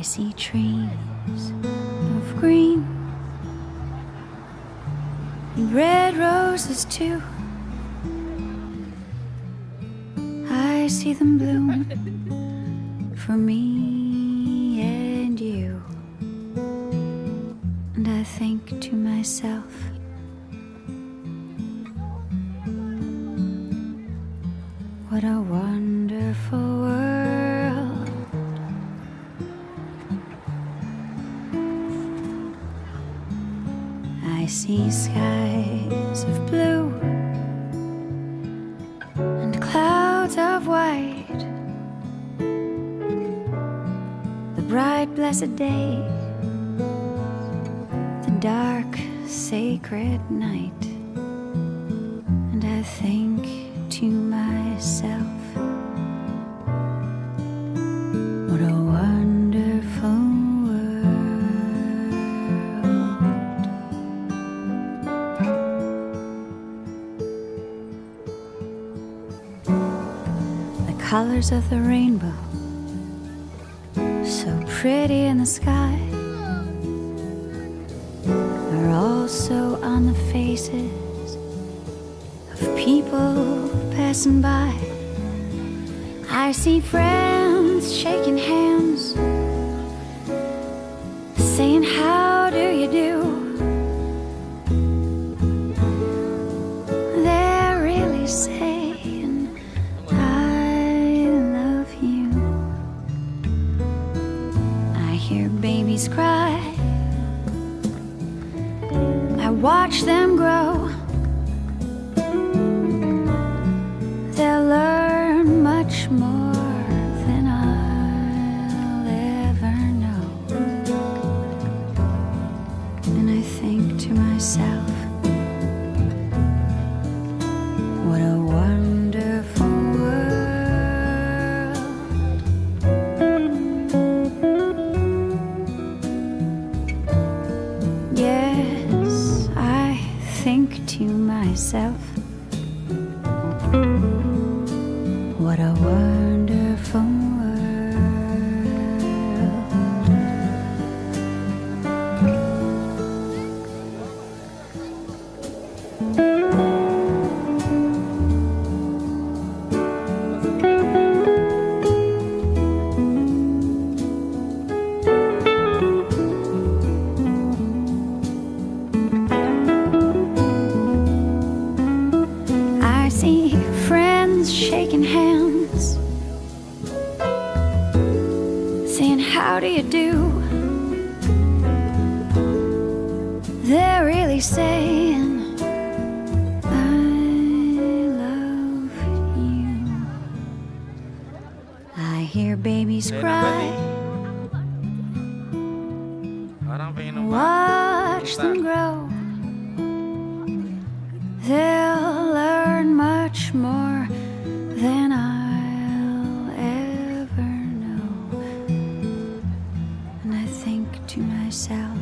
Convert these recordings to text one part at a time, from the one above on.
see trees of green and red roses too. I see them bloom for me and you. And I think to myself, what a wonderful world. I see skies of blue and clouds of white, the bright blessed day, the dark sacred night. And I think to myself, what a wonderful world. The colors of the rainbow, so pretty in the sky, are also on the faces of people passing by. I see friends shaking hands, saying, how do you do? They're really saying, I love you. I hear babies cry, I watch them grow. They'll learn much more than I'll ever know. And I think to myself, what a wonderful world. Yes, I think to myself, what a wonderful world. I see friends shaking hands, saying, how do you do? They're really saying, I love you. I hear babies cry, watch them grow. They'll learn much more than I'll ever know. And I think to myself,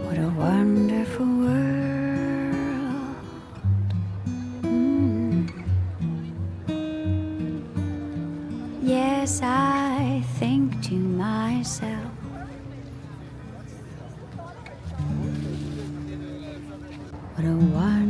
what a wonderful world. Yes, I think to myself, what a wonderful